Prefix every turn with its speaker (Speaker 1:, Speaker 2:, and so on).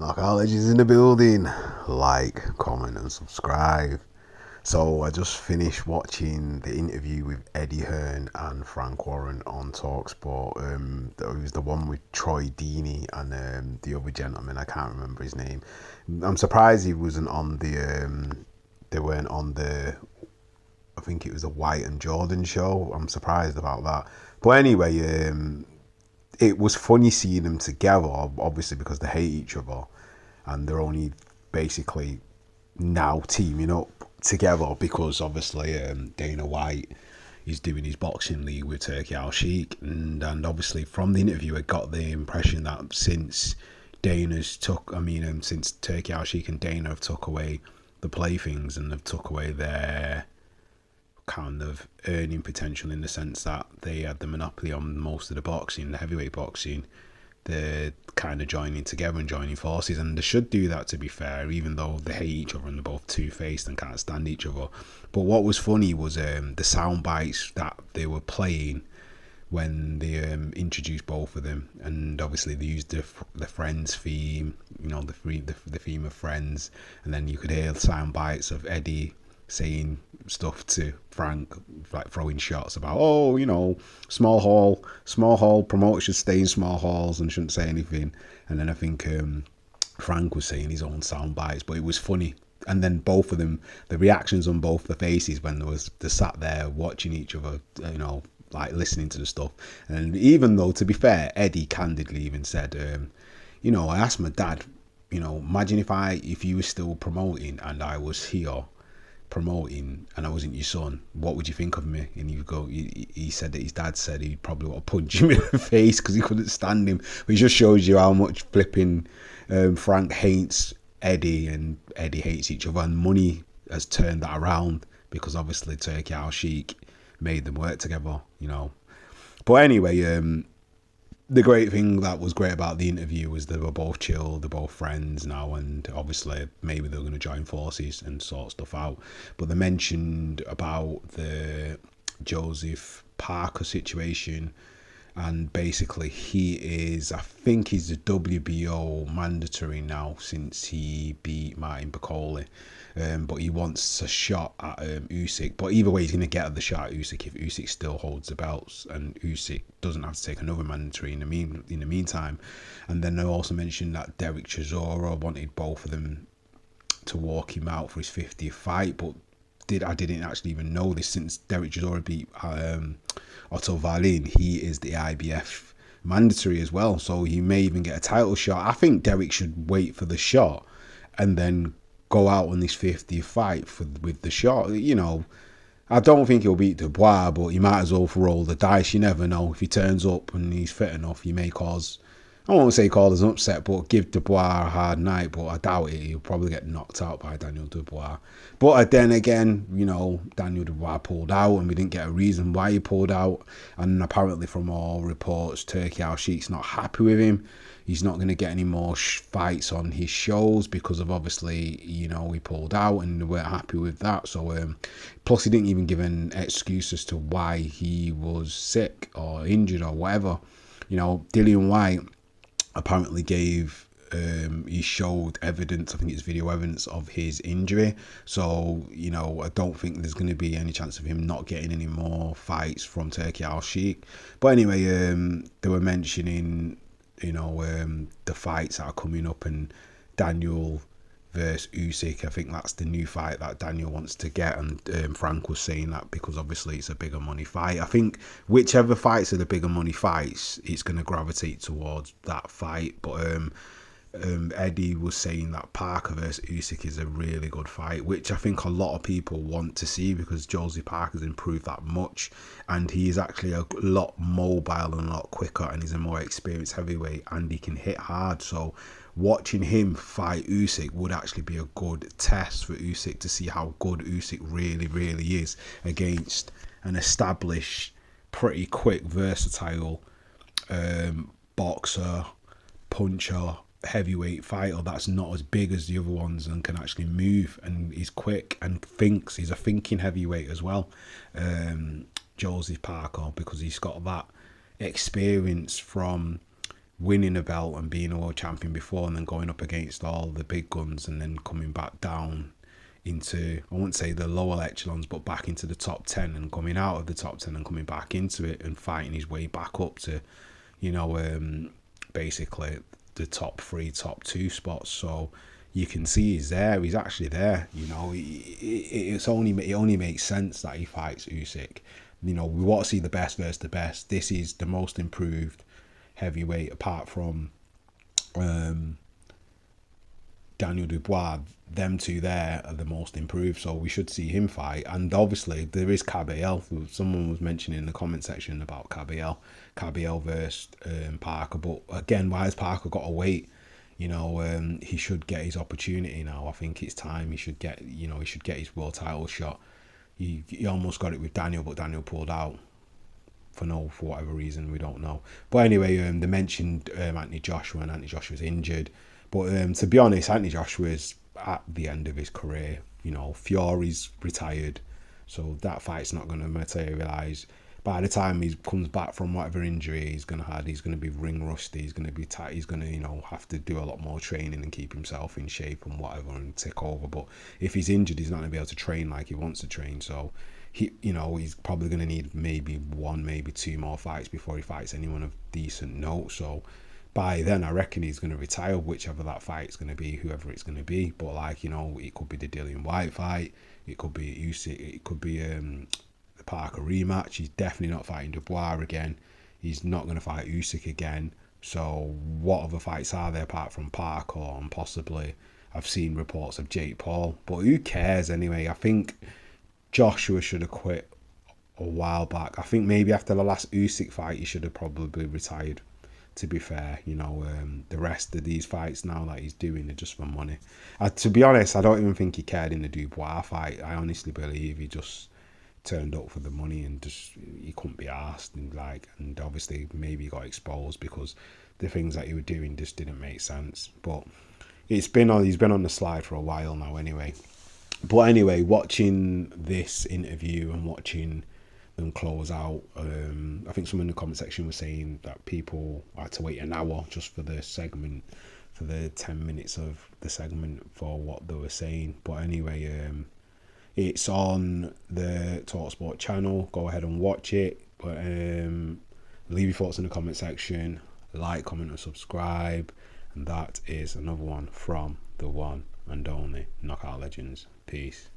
Speaker 1: Knowledge is in the building. Like, comment, and subscribe. So I just finished watching the interview with Eddie Hearn and Frank Warren on Talksport. It was the one with Troy Deeney and the other gentleman. I can't remember his name. I'm surprised he wasn't on the. They weren't on the. I think it was the White and Jordan show. I'm surprised about that. But anyway, it was funny seeing them together, obviously because they hate each other, and they're only basically now teaming up together because obviously Dana White is doing his boxing league with Turki Al Sheikh, and obviously from the interview I got the impression that since since Turki Al Sheikh and Dana have took away the playthings and have took away their kind of earning potential, in the sense that they had the monopoly on most of the boxing, the heavyweight boxing, they're kind of joining together and joining forces, and they should do that, to be fair, even though they hate each other and they're both two-faced and can't stand each other. But what was funny was the sound bites that they were playing when they introduced both of them, and obviously they used the Friends theme, the theme of Friends, and then you could hear sound bites of Eddie saying stuff to Frank, like throwing shots about, small hall promoters should stay in small halls and shouldn't say anything. And then I think Frank was saying his own sound bites, but it was funny. And then both of them, the reactions on both the faces when they sat there watching each other, like listening to the stuff. And even though, to be fair, Eddie candidly even said, I asked my dad, imagine if you were still promoting and I was here promoting and I wasn't your son, what would you think of me? And he said that his dad said he'd probably want to punch him in the face because he couldn't stand him. But it just shows you how much flipping Frank hates Eddie and Eddie hates each other, and money has turned that around because obviously Turki Al Sheikh made them work together, But anyway, the great thing that was great about the interview was they were both chill, they're both friends now, and obviously maybe they're going to join forces and sort stuff out. But they mentioned about the Joseph Parker situation, and basically I think he's the WBO mandatory now since he beat Martin Bakole. But he wants a shot at Usyk. But either way, he's going to get the shot at Usyk if Usyk still holds the belts, and Usyk doesn't have to take another mandatory in the meantime. And then they also mentioned that Derek Chisora wanted both of them to walk him out for his 50th fight, but I didn't actually even know this. Since Derek Chisora beat Otto Wallin, he is the IBF mandatory as well, so he may even get a title shot. I think Derek should wait for the shot and then go out on this 50th fight with the shot. I don't think he'll beat Dubois, but he might as well roll the dice. You never know. If he turns up and he's fit enough, he may cause, I won't say cause an upset, but give Dubois a hard night. But I doubt it. He'll probably get knocked out by Daniel Dubois. But then again, Daniel Dubois pulled out, and we didn't get a reason why he pulled out. And apparently, from all reports, Turki Al Sheikh's not happy with him. He's not going to get any more fights on his shows because of, obviously, he pulled out and they weren't happy with that. So, plus he didn't even give an excuse as to why he was sick or injured or whatever. Dillian White apparently he showed evidence, I think it's video evidence of his injury. So, I don't think there's going to be any chance of him not getting any more fights from Turki Al Sheikh. But anyway, they were mentioning the fights that are coming up, and Daniel versus Usyk, I think that's the new fight that Daniel wants to get, and Frank was saying that because obviously it's a bigger money fight. I think whichever fights are the bigger money fights, it's going to gravitate towards that fight. But Eddie was saying that Parker versus Usyk is a really good fight, which I think a lot of people want to see because Josie Parker's improved that much, and he is actually a lot mobile and a lot quicker, and he's a more experienced heavyweight, and he can hit hard. So watching him fight Usyk would actually be a good test for Usyk to see how good Usyk really, really is against an established, pretty quick, versatile boxer, puncher, heavyweight fighter that's not as big as the other ones and can actually move, and he's quick and thinks. He's a thinking heavyweight as well, Joseph Parker, because he's got that experience from winning a belt and being a world champion before, and then going up against all the big guns, and then coming back down into, I wouldn't say the lower echelons, but back into the top 10, and coming out of the top 10 and coming back into it and fighting his way back up to, basically the top 3, top 2 spots. So you can see he's there. He's actually there. It only makes sense that he fights Usyk. We want to see the best versus the best. This is the most improved heavyweight, apart from Daniel Dubois. Them two there are the most improved, so we should see him fight. And obviously there is Cabell. Someone was mentioning in the comment section about Cabell versus Parker, but again, why has Parker got to wait? He should get his opportunity now. I think it's time. He should get his world title shot. He almost got it with Daniel, but Daniel pulled out for whatever reason, we don't know. But anyway, they mentioned Anthony Joshua, and Anthony Joshua's injured. But to be honest, Anthony Joshua's at the end of his career. Fury's retired, so that fight's not going to materialise. By the time he comes back from whatever injury he's going to be ring rusty. He's going to be tight. He's going to have to do a lot more training and keep himself in shape and whatever, and take over. But if he's injured, he's not going to be able to train like he wants to train. So he's probably going to need maybe 1, maybe 2 more fights before he fights anyone of decent note. So by then, I reckon he's going to retire, whichever that fight's going to be, whoever it's going to be. But it could be the Dillian White fight, it could be Usyk, it could be the Parker rematch. He's definitely not fighting Dubois again. He's not going to fight Usyk again. So what other fights are there apart from Parker? And possibly, I've seen reports of Jake Paul, but who cares anyway? I think Joshua should have quit a while back. I think maybe after the last Usyk fight, he should have probably retired. To be fair, the rest of these fights now that he's doing are just for money. To be honest, I don't even think he cared in the Dubois fight. I honestly believe he just turned up for the money and just he couldn't be asked, and obviously maybe he got exposed because the things that he was doing just didn't make sense. But he's been on the slide for a while now anyway. But anyway, watching this interview and watching them close out, I think someone in the comment section was saying that people had to wait an hour just for the segment, for the 10 minutes of the segment for what they were saying. But anyway, it's on the Talksport channel. Go ahead and watch it. But leave your thoughts in the comment section. Like, comment, and subscribe. And that is another one from the one and only Knockout Legends. Peace.